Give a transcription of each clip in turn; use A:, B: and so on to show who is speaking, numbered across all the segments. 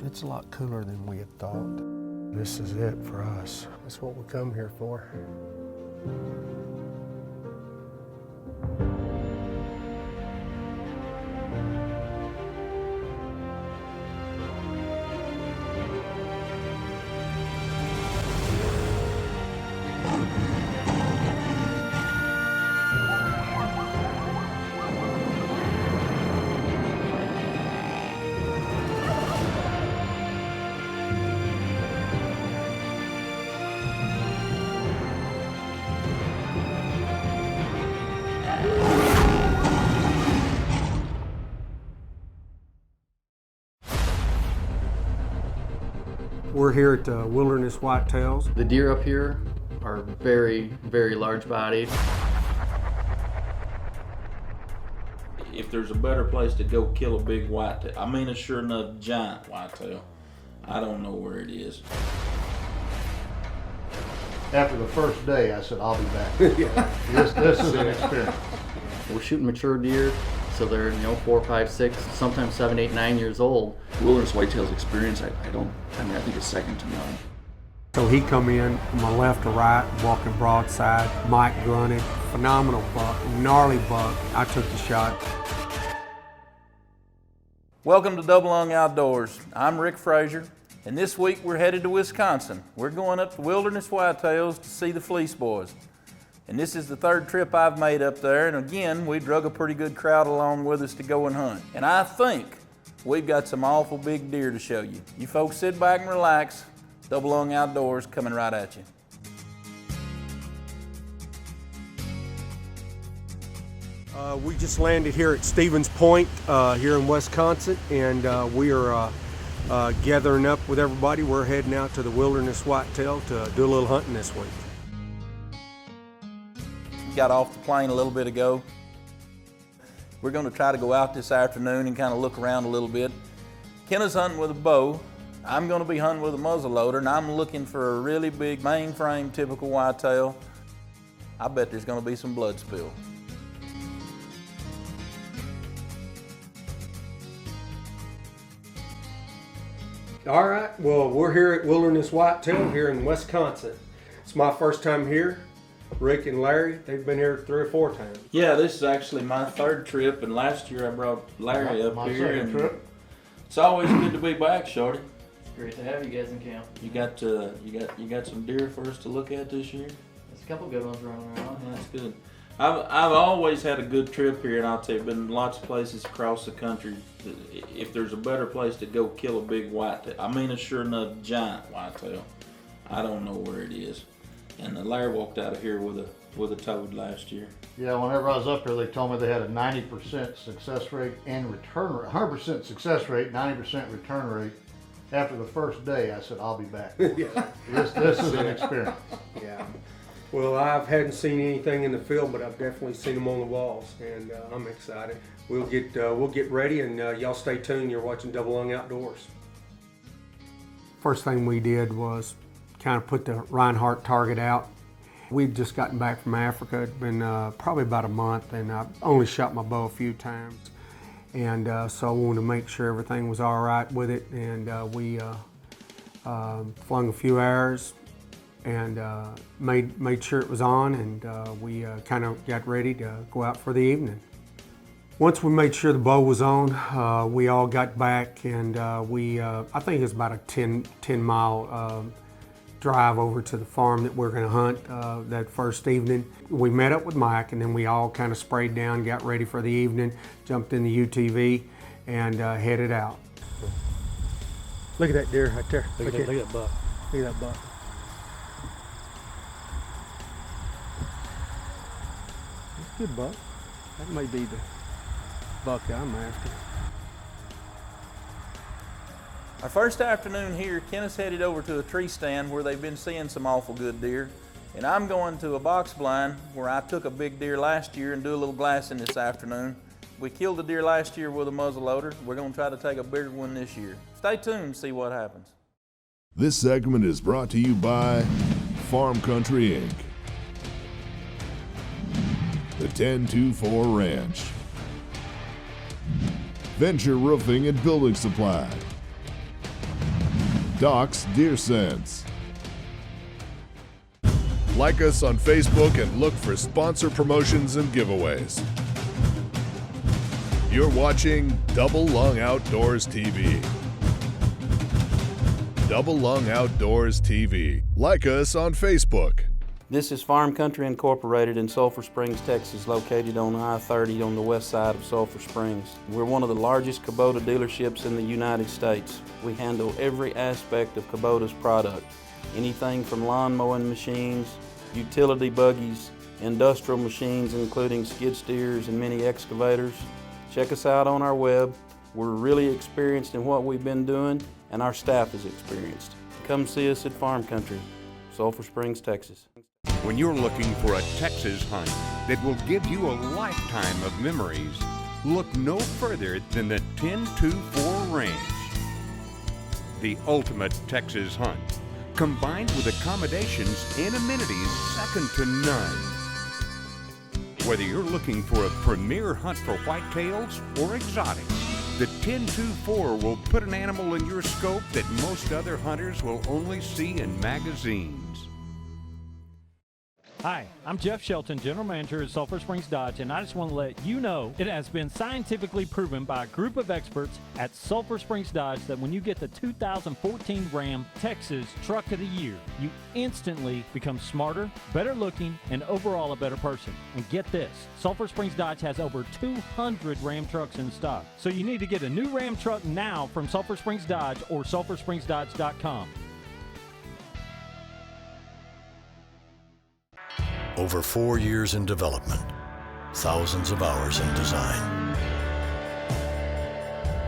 A: It's a lot cooler than we had thought. This is it for us. That's what we come here for. We're here at Wilderness Whitetails.
B: The deer up here are very, very large bodied.
C: If there's a better place to go kill a big whitetail, I mean a sure enough giant whitetail, I don't know where it is.
D: After the first day, I said, I'll be back. This is an experience.
B: We're shooting mature deer, so they're 4, 5, 6, sometimes 7, 8, 9 years old.
E: Wilderness Whitetails experience, I think it's second to none.
A: So he come in from my left to right, walking broadside. Mike grunted, phenomenal buck, gnarly buck. I took the shot.
C: Welcome to Double Lung Outdoors. I'm Rick Frazier, and this week we're headed to Wisconsin. We're going up to Wilderness Whitetails to see the Fleece Boys. And this is the third trip I've made up there, and again, we drug a pretty good crowd along with us to go and hunt. And I think we've got some awful big deer to show you. You folks sit back and relax. Double Lung Outdoors coming right at you.
A: We just landed here at Stevens Point here in Wisconsin, and we are gathering up with everybody. We're heading out to the Wilderness Whitetail to do a little hunting this week.
C: Got off the plane a little bit ago. We're going to try to go out this afternoon and kind of look around a little bit. Kenna's hunting with a bow. I'm going to be hunting with a muzzleloader, and I'm looking for a really big mainframe typical whitetail. I bet there's going to be some blood spill.
A: All right, well, we're here at Wilderness Whitetail here in Wisconsin. It's my first time here. Rick and Larry, they've been here 3 or 4 times.
C: Yeah, this is actually my third trip, and last year I brought Larry up
D: My
C: here.
D: second
C: And
D: trip.
C: it's always good to be back, Shorty.
B: It's great to have you guys in camp.
C: You got some deer for us to look at this year?
B: There's a couple good ones running around.
C: That's good. I've always had a good trip here, and I'll tell you, been lots of places across the country. If there's a better place to go kill a big whitetail, I mean a sure enough giant whitetail, I don't know where it is. And Larry walked out of here with a toad last year.
D: Yeah, whenever I was up here, they told me they had a 90% success rate and return rate, 100% success rate, 90% return rate. After the first day, I said, I'll be back. This is an experience.
A: Yeah. Well, I hadn't seen anything in the field, but I've definitely seen them on the walls, and I'm excited. We'll get ready, and y'all stay tuned. You're watching Double Lung Outdoors. First thing we did was kind of put the Reinhardt target out. We'd just gotten back from Africa. It'd been probably about a month, and I only shot my bow a few times. And so I wanted to make sure everything was all right with it, and we flung a few arrows and made sure it was on, and we kind of got ready to go out for the evening. Once we made sure the bow was on, we all got back, and I think it was about a 10-mile drive over to the farm that we're going to hunt that first evening. We met up with Mike, and then we all kind of sprayed down, got ready for the evening, jumped in the UTV, and headed out. Look at that deer right there.
F: Look at that buck.
A: Look at that buck. That's a good buck. That may be the buck I'm after.
C: Our first afternoon here, Kenneth's headed over to a tree stand where they've been seeing some awful good deer. And I'm going to a box blind where I took a big deer last year and do a little glassing this afternoon. We killed a deer last year with a muzzleloader. We're going to try to take a bigger one this year. Stay tuned and see what happens.
G: This segment is brought to you by Farm Country Inc., the 1024 Ranch, Venture Roofing and Building Supply, Doc's Deer Sense. Like us on Facebook and look for sponsor promotions and giveaways. You're watching Double Lung Outdoors TV. Double Lung Outdoors TV. Like us on Facebook.
C: This is Farm Country Incorporated in Sulphur Springs, Texas, located on I-30 on the west side of Sulphur Springs. We're one of the largest Kubota dealerships in the United States. We handle every aspect of Kubota's product. Anything from lawn mowing machines, utility buggies, industrial machines including skid steers and mini excavators. Check us out on our web. We're really experienced in what we've been doing, and our staff is experienced. Come see us at Farm Country, Sulphur Springs, Texas.
F: When you're looking for a Texas hunt that will give you a lifetime of memories, look no further than the 1024 Range. The ultimate Texas hunt, combined with accommodations and amenities second to none. Whether you're looking for a premier hunt for whitetails or exotics, the 1024 will put an animal in your scope that most other hunters will only see in magazines.
H: Hi, I'm Jeff Shelton, General Manager at Sulphur Springs Dodge, and I just want to let you know it has been scientifically proven by a group of experts at Sulphur Springs Dodge that when you get the 2014 Ram Texas Truck of the Year, you instantly become smarter, better looking, and overall a better person. And get this, Sulphur Springs Dodge has over 200 Ram trucks in stock. So you need to get a new Ram truck now from Sulphur Springs Dodge or sulphurspringsdodge.com.
I: Over 4 years in development, thousands of hours in design.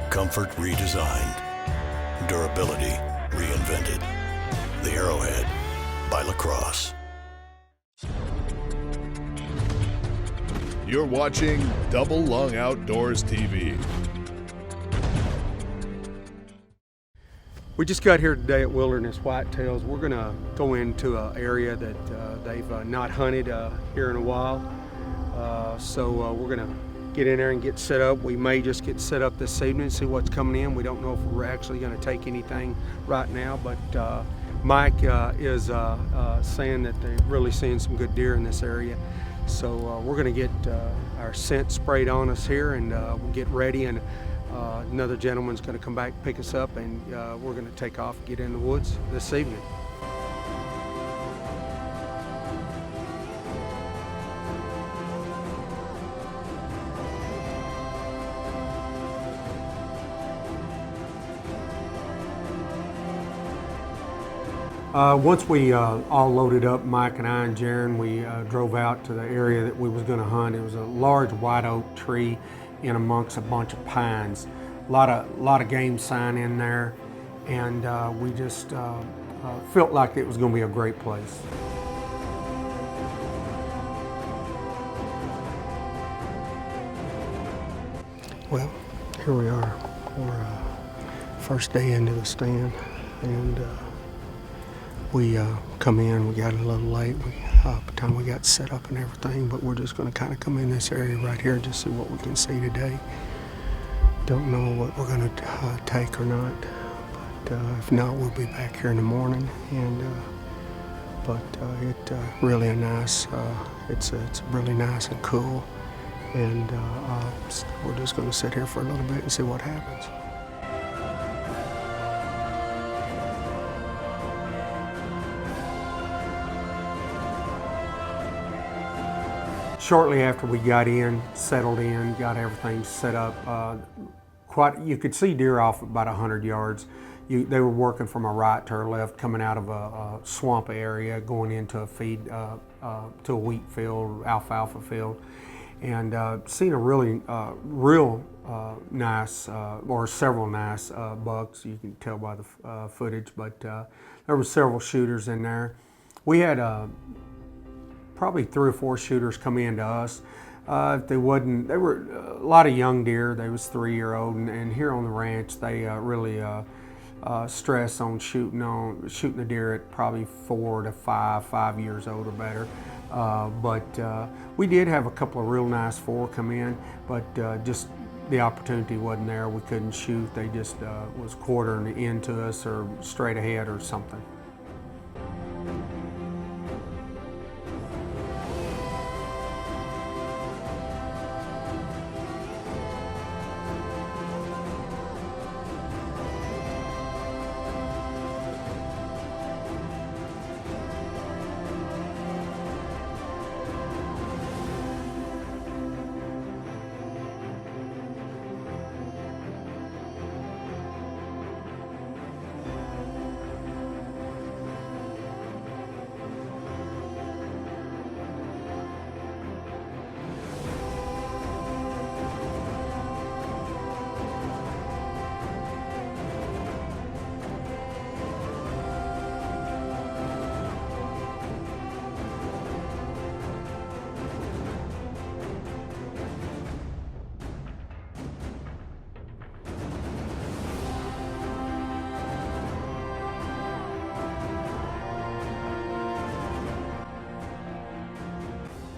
I: Comfort redesigned, durability reinvented. The Arrowhead by LaCrosse.
G: You're watching Double Lung Outdoors TV.
A: We just got here today at Wilderness Whitetails. We're going to go into an area that they've not hunted here in a while. So we're going to get in there and get set up. We may just get set up this evening and see what's coming in. We don't know if we're actually going to take anything right now, but Mike is saying that they're really seeing some good deer in this area. So we're going to get our scent sprayed on us here, and we'll get ready, and another gentleman's going to come back, pick us up, and we're going to take off and get in the woods this evening. Once we all loaded up, Mike and I and Jaron, we drove out to the area that we was going to hunt. It was a large white oak tree in amongst a bunch of pines. A lot of game sign in there, and we just felt like it was going to be a great place. Well, here we are. We're first day into the stand, and we come in. We got a little late. By the time we got set up and everything, but we're just going to kind of come in this area right here and just see what we can see today. Don't know what we're going to take or not, but if not, we'll be back here in the morning. And it really a nice. It's really nice and cool, and we're just going to sit here for a little bit and see what happens. Shortly after we got in, settled in, got everything set up, you could see deer off about 100 yards. They were working from a right to a left, coming out of a swamp area, going into a feed, to a wheat field, alfalfa field, and seen a really, real nice, or several nice bucks. You can tell by the footage, but there were several shooters in there. We had probably 3 or 4 shooters come in to us. They were a lot of young deer. They was 3-year-old, and here on the ranch they really stress on shooting the deer at probably 4 to 5 years old or better. But we did have a couple of real nice 4 come in, but just the opportunity wasn't there. We couldn't shoot. They just was quartering into us or straight ahead or something.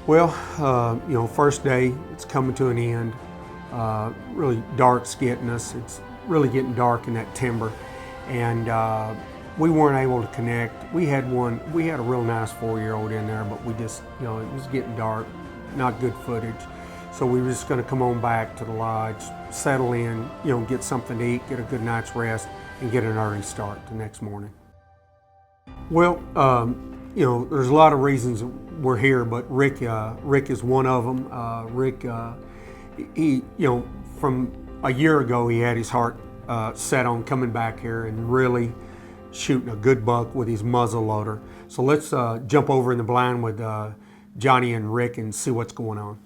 A: Well, you know, first day, it's coming to an end. Really dark's getting us. It's really getting dark in that timber. And we weren't able to connect. We had a real nice 4-year-old in there, but we just, you know, it was getting dark, not good footage. So we were just gonna come on back to the lodge, settle in, you know, get something to eat, get a good night's rest, and get an early start the next morning. Well, you know, there's a lot of reasons we're here, but Rick is one of them. Rick, he, you know, from a year ago, he had his heart set on coming back here and really shooting a good buck with his muzzle loader. So let's jump over in the blind with Johnny and Rick and see what's going on.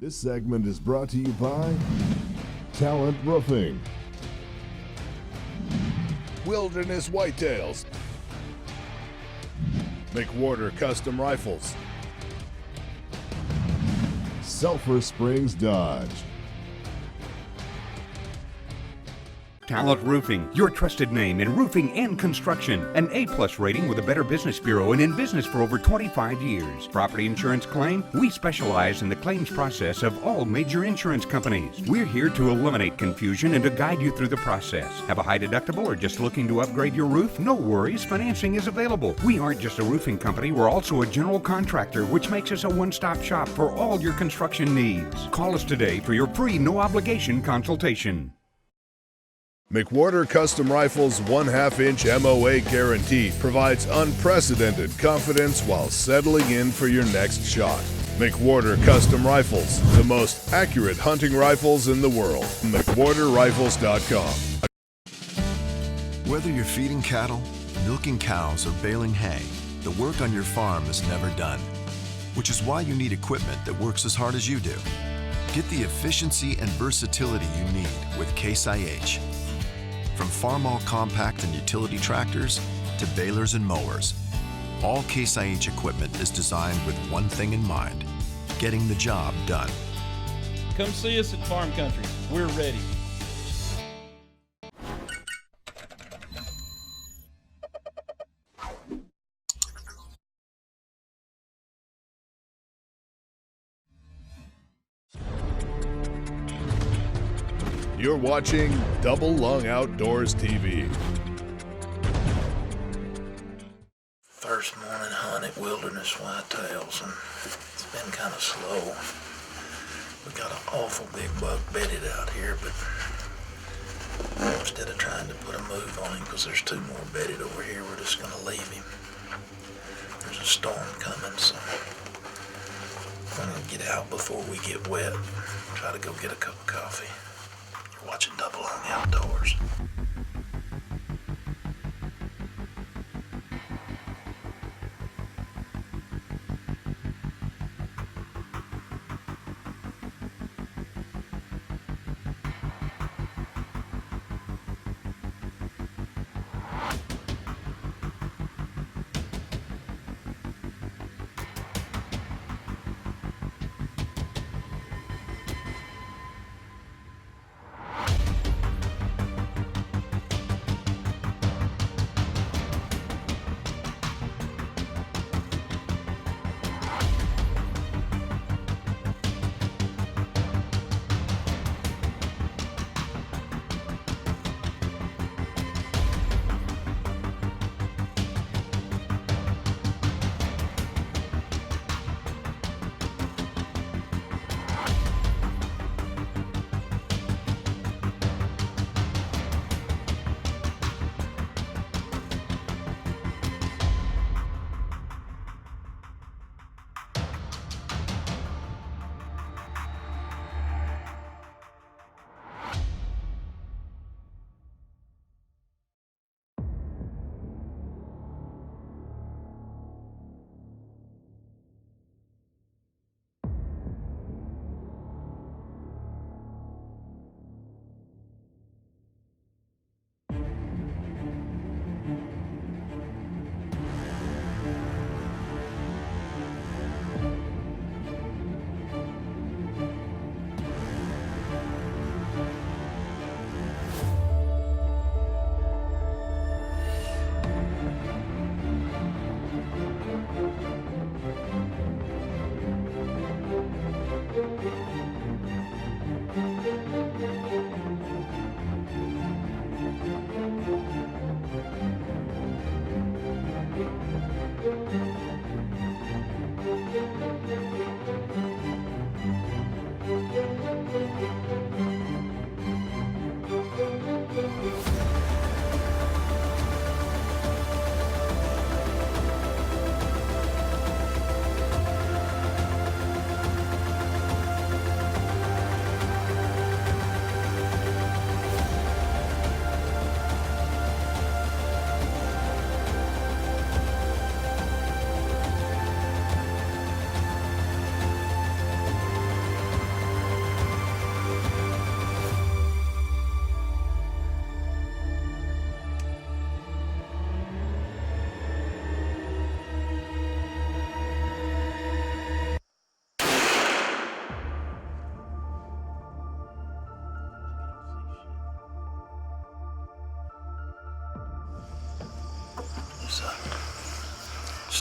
G: This segment is brought to you by Talent Roofing, Wilderness Whitetails, McWhorter Custom Rifles, Sulphur Springs Dodge.
F: Talent Roofing, your trusted name in roofing and construction. An A+ rating with a Better Business Bureau and in business for over 25 years. Property insurance claim? We specialize in the claims process of all major insurance companies. We're here to eliminate confusion and to guide you through the process. Have a high deductible or just looking to upgrade your roof? No worries, financing is available. We aren't just a roofing company, we're also a general contractor, which makes us a one-stop shop for all your construction needs. Call us today for your free, no-obligation consultation.
G: McWhorter Custom Rifles 1/2-inch MOA guarantee provides unprecedented confidence while settling in for your next shot. McWhorter Custom Rifles, the most accurate hunting rifles in the world. McWhorterRifles.com.
I: Whether you're feeding cattle, milking cows, or baling hay, the work on your farm is never done, which is why you need equipment that works as hard as you do. Get the efficiency and versatility you need with Case IH. From Farmall compact and utility tractors to balers and mowers, all Case IH equipment is designed with one thing in mind: getting the job done.
C: Come see us at Farm Country. We're ready.
G: You're watching Double Lung Outdoors TV.
C: First morning hunt at Wilderness Whitetails, and it's been kind of slow. We got an awful big buck bedded out here, but instead of trying to put a move on him, because there's 2 more bedded over here, we're just going to leave him. There's a storm coming, so I'm going to get out before we get wet. Try to go get a cup of coffee. You're watching Double on the Outdoors.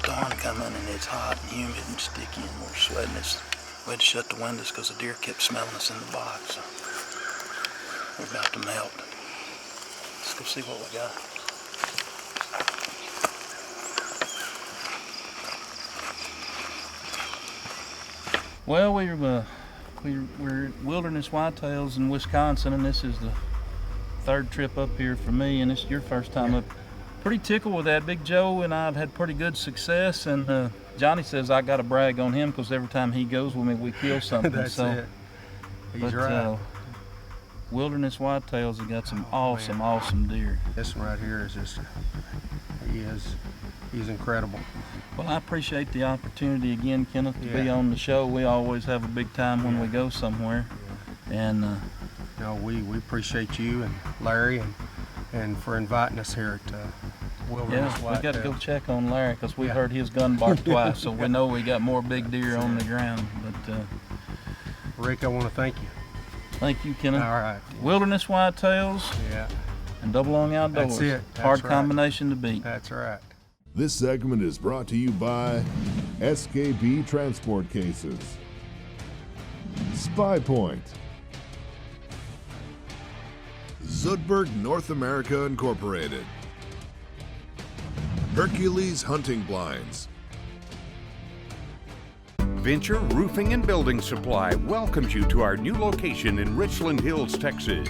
C: storm coming and it's hot and humid and sticky and we're sweating. We had to shut the windows because the deer kept smelling us in the box. So we're about to melt. Let's go see what we got. Well, we're wilderness whitetails in Wisconsin, and this is the third trip up here for me, and this is your first time up. Pretty tickled with that. Big Joe and I have had pretty good success, and Johnny says I got to brag on him because every time he goes with me, we kill something.
A: That's it. He's right.
C: Wilderness whitetails have got some awesome deer.
A: This one right here is just, he's incredible.
C: Well, I appreciate the opportunity again, Kenneth, to be on the show. We always have a big time when we go somewhere. And
A: we appreciate you and Larry and for inviting us here at Wilderness Whitetail.
C: We got to go check on Larry because we heard his gun bark twice, so we know we got more big deer on the ground. But
A: Rick, I want to thank you.
C: Thank you, Kenneth.
A: All right.
C: Wilderness whitetails and double long outdoors.
A: That's it.
C: Hard combination to beat.
A: That's right.
G: This segment is brought to you by SKB Transport Cases, Spy Point, Zoidberg North America Incorporated, Hercules Hunting Blinds,
F: Venture Roofing and Building Supply welcomes you to our new location in Richland Hills, Texas.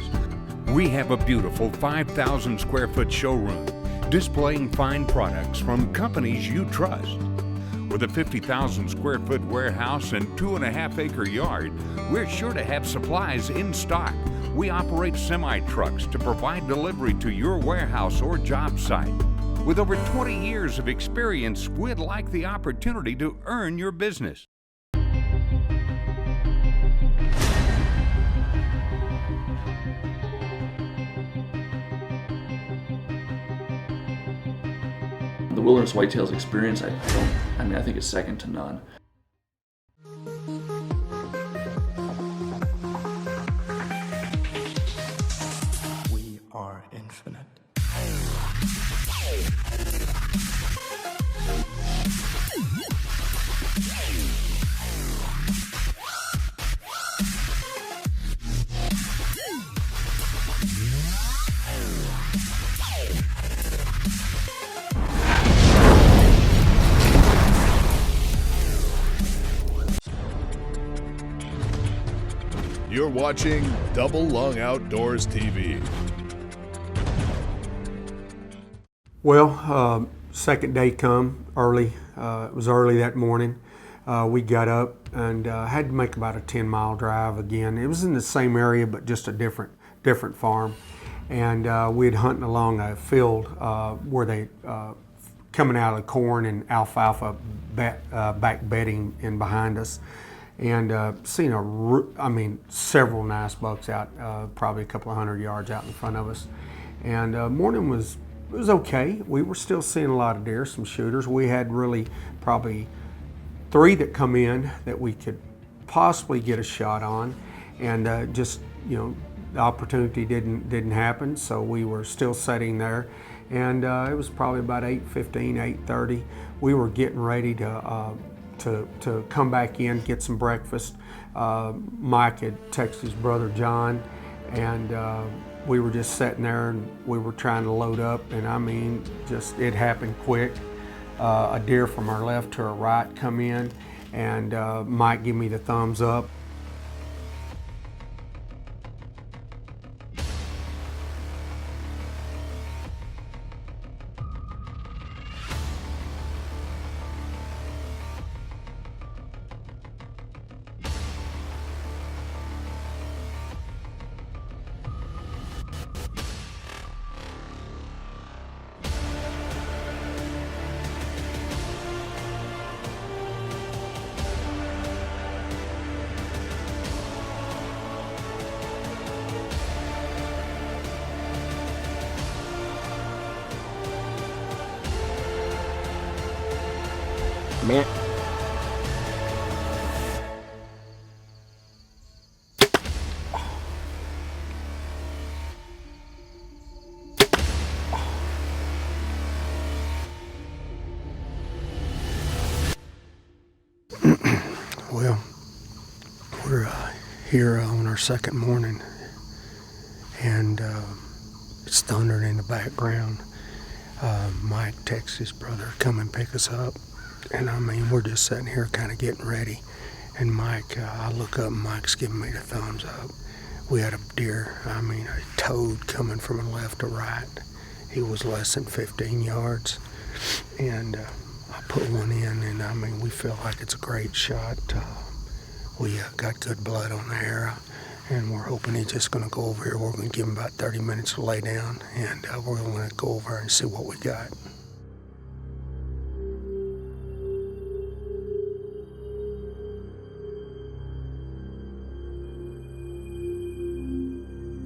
F: We have a beautiful 5,000 square foot showroom displaying fine products from companies you trust. With a 50,000 square foot warehouse and 2.5 acre yard, we're sure to have supplies in stock. We operate semi-trucks to provide delivery to your warehouse or job site. With over 20 years of experience, we'd like the opportunity to earn your business.
E: The wilderness whitetails experience, I think it's second to none.
J: We are infinite.
G: You're watching Double Lung Outdoors TV.
A: Well, second day come early. It was early that morning. We got up and had to make about a 10-mile drive again. It was in the same area, but just a different farm. And we had hunting along a field where they coming out of the corn and alfalfa back bedding in behind us. And seen several nice bucks out, probably a couple of 100 yards out in front of us. And morning was okay. We were still seeing a lot of deer, some shooters. We had really probably 3 that come in that we could possibly get a shot on, and the opportunity didn't happen. So we were still sitting there, and it was probably about 8:15, 8:30. We were getting ready to come back in, get some breakfast. Mike had texted his brother John, and we were just sitting there and we were trying to load up, and it happened quick. A deer from our left to our right come in, and Mike gave me the thumbs up.
J: Man.
K: here on our second morning, and it's thundering in the background. Mike texts his brother, come and pick us up. And I mean, we're just sitting here kind of getting ready. And Mike, I look up and Mike's giving me the thumbs up. We had a deer, I mean, a toad coming from the left to right. He was less than 15 yards. And I put one in, and I mean, we feel like it's a great shot. We got good blood on the arrow. And we're hoping he's just going to go over here. We're going to give him about 30 minutes to lay down, and we're going to go over and see what we got.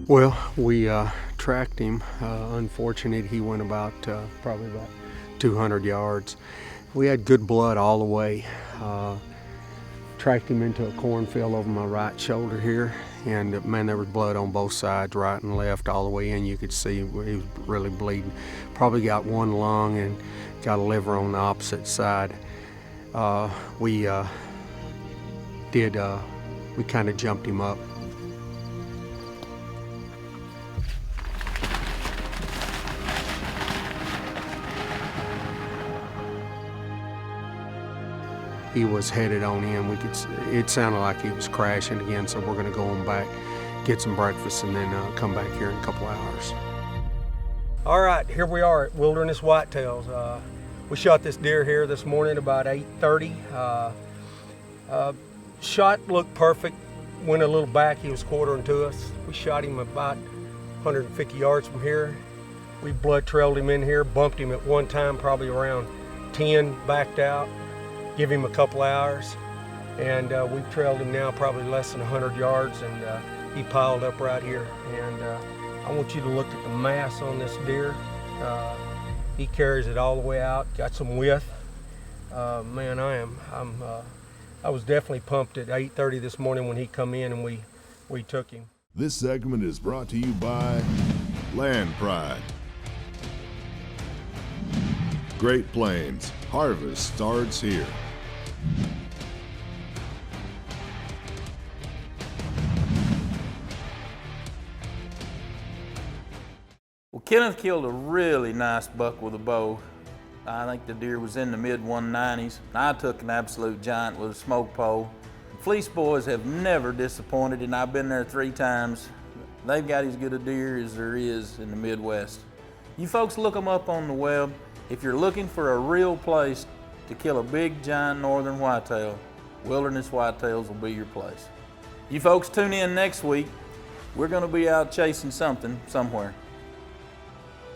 K: Well, we tracked him. Unfortunately, he went about probably about 200 yards. We had good blood all the way. Tracked him into a cornfield over my right shoulder here, and man, there was blood on both sides, right and left, all the way in. You could see he was really bleeding. Probably got one lung and got a liver on the opposite side. We kind of jumped him up. He was headed on in. It sounded like he was crashing again, so we're going to go on back, get some breakfast, and then come back here in a couple hours. All right, here we are at Wilderness Whitetails. We shot this deer here this morning about 8:30. Shot looked perfect. Went a little back. He was quartering to us. We shot him about 150 yards from here. We blood trailed him in here, bumped him at one time, probably around 10, backed out. Give him a couple hours, and we've trailed him now probably less than 100 yards, and he piled up right here. And I want you to look at the mass on this deer. He carries it all the way out, got some width. Man, I was definitely pumped at 8:30 this morning when he come in and we took him.
G: This segment is brought to you by Land Pride. Great Plains, harvest starts here.
C: Well, Kenneth killed a really nice buck with a bow. I think the deer was in the mid-190s. I took an absolute giant with a smoke pole. The Fleece boys have never disappointed, and I've been there 3 times. They've got as good a deer as there is in the Midwest. You folks look them up on the web. If you're looking for a real place to kill a big, giant northern whitetail, Wilderness Whitetails will be your place. You folks tune in next week. We're going to be out chasing something somewhere.